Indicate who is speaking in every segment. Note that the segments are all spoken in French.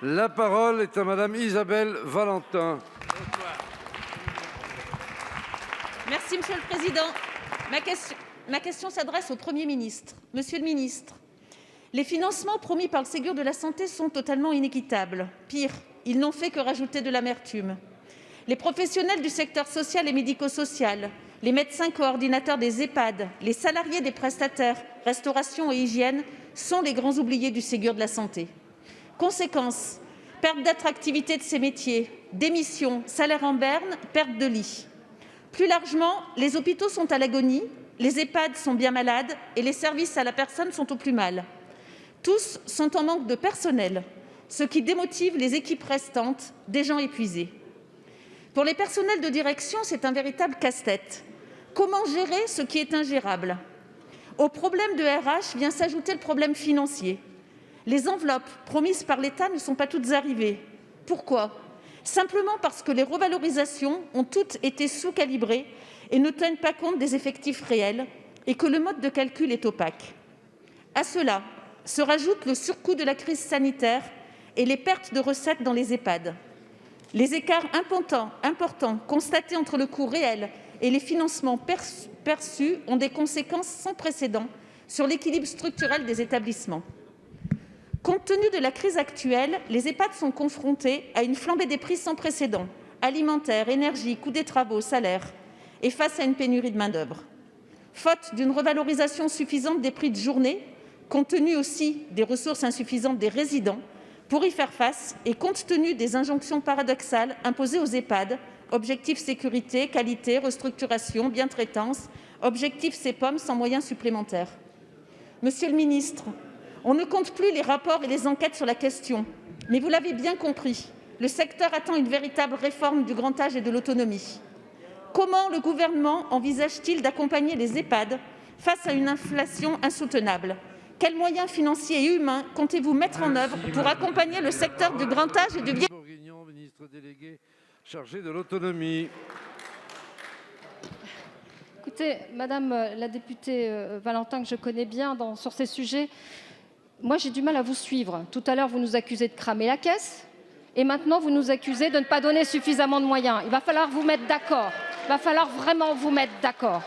Speaker 1: La parole est à Madame Isabelle Valentin.
Speaker 2: Merci, Monsieur le Président. Ma question s'adresse au Premier ministre. Monsieur le ministre, les financements promis par le Ségur de la santé sont totalement inéquitables. Pire, ils n'ont fait que rajouter de l'amertume. Les professionnels du secteur social et médico-social, les médecins coordinateurs des EHPAD, les salariés des prestataires, restauration et hygiène sont les grands oubliés du Ségur de la santé. Conséquence, perte d'attractivité de ces métiers, démissions, salaires en berne, perte de lits. Plus largement, les hôpitaux sont à l'agonie, les EHPAD sont bien malades et les services à la personne sont au plus mal. Tous sont en manque de personnel, ce qui démotive les équipes restantes, des gens épuisés. Pour les personnels de direction, c'est un véritable casse-tête. Comment gérer ce qui est ingérable ? Au problème de RH vient s'ajouter le problème financier. Les enveloppes promises par l'État ne sont pas toutes arrivées. Pourquoi ? Simplement parce que les revalorisations ont toutes été sous-calibrées et ne tiennent pas compte des effectifs réels et que le mode de calcul est opaque. À cela se rajoute le surcoût de la crise sanitaire et les pertes de recettes dans les EHPAD. Les écarts importants constatés entre le coût réel et les financements perçus ont des conséquences sans précédent sur l'équilibre structurel des établissements. Compte tenu de la crise actuelle, les EHPAD sont confrontés à une flambée des prix sans précédent, alimentaire, énergie, coût des travaux, salaires, et face à une pénurie de main-d'œuvre. Faute d'une revalorisation suffisante des prix de journée, compte tenu aussi des ressources insuffisantes des résidents, pour y faire face et compte tenu des injonctions paradoxales imposées aux EHPAD, objectifs sécurité, qualité, restructuration, bientraitance, objectifs CPOM sans moyens supplémentaires. Monsieur le ministre, on ne compte plus les rapports et les enquêtes sur la question, mais vous l'avez bien compris, le secteur attend une véritable réforme du grand âge et de l'autonomie. Comment le Gouvernement envisage-t-il d'accompagner les EHPAD face à une inflation insoutenable ? Quels moyens financiers et humains comptez-vous mettre en œuvre pour accompagner le secteur du grand âge et du vieillissement ?
Speaker 1: Ministre délégué chargé de l'autonomie.
Speaker 3: Écoutez, Madame la députée Valentin, que je connais bien sur ces sujets, moi j'ai du mal à vous suivre. Tout à l'heure, vous nous accusez de cramer la caisse et maintenant, vous nous accusez de ne pas donner suffisamment de moyens. Il va falloir vous mettre d'accord. Il va falloir vraiment vous mettre d'accord.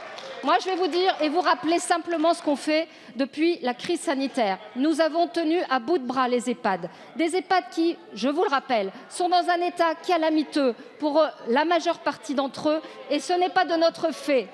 Speaker 3: Moi, je vais vous dire et vous rappeler simplement ce qu'on fait depuis la crise sanitaire. Nous avons tenu à bout de bras les EHPAD. Des EHPAD qui, je vous le rappelle, sont dans un état calamiteux pour la majeure partie d'entre eux et ce n'est pas de notre fait.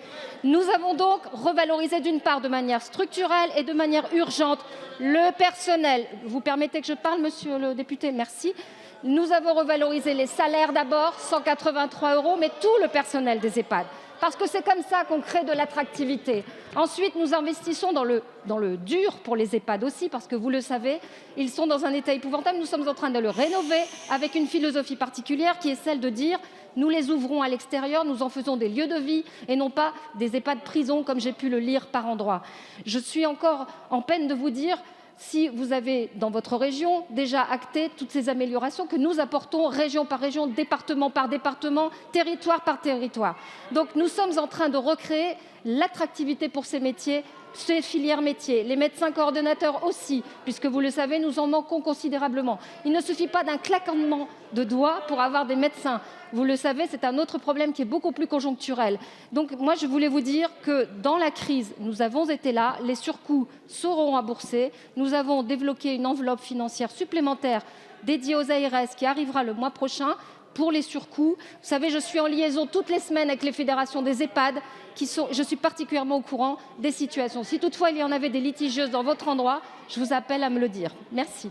Speaker 3: Nous avons donc revalorisé d'une part de manière structurelle et de manière urgente le personnel. Vous permettez que je parle, monsieur le député ? Merci. Nous avons revalorisé les salaires d'abord, 183 €, mais tout le personnel des EHPAD. Parce que c'est comme ça qu'on crée de l'attractivité. Ensuite, nous investissons dans le dur pour les EHPAD aussi, parce que vous le savez, ils sont dans un état épouvantable. Nous sommes en train de le rénover avec une philosophie particulière qui est celle de dire nous les ouvrons à l'extérieur, nous en faisons des lieux de vie et non pas des EHPAD prison comme j'ai pu le lire par endroits. Je suis encore en peine de vous dire si vous avez dans votre région déjà acté toutes ces améliorations que nous apportons région par région, département par département, territoire par territoire. Donc nous sommes en train de recréer l'attractivité pour ces métiers, ces filières métiers, les médecins coordonnateurs aussi, puisque vous le savez, nous en manquons considérablement. Il ne suffit pas d'un claquement de doigts pour avoir des médecins. Vous le savez, c'est un autre problème qui est beaucoup plus conjoncturel. Donc moi, je voulais vous dire que dans la crise, nous avons été là, les surcoûts seront remboursés. Nous avons débloqué une enveloppe financière supplémentaire dédiée aux ARS qui arrivera le mois prochain pour les surcoûts. Vous savez, je suis en liaison toutes les semaines avec les fédérations des EHPAD. Je suis particulièrement au courant des situations. Si toutefois il y en avait des litigieuses dans votre endroit, je vous appelle à me le dire. Merci.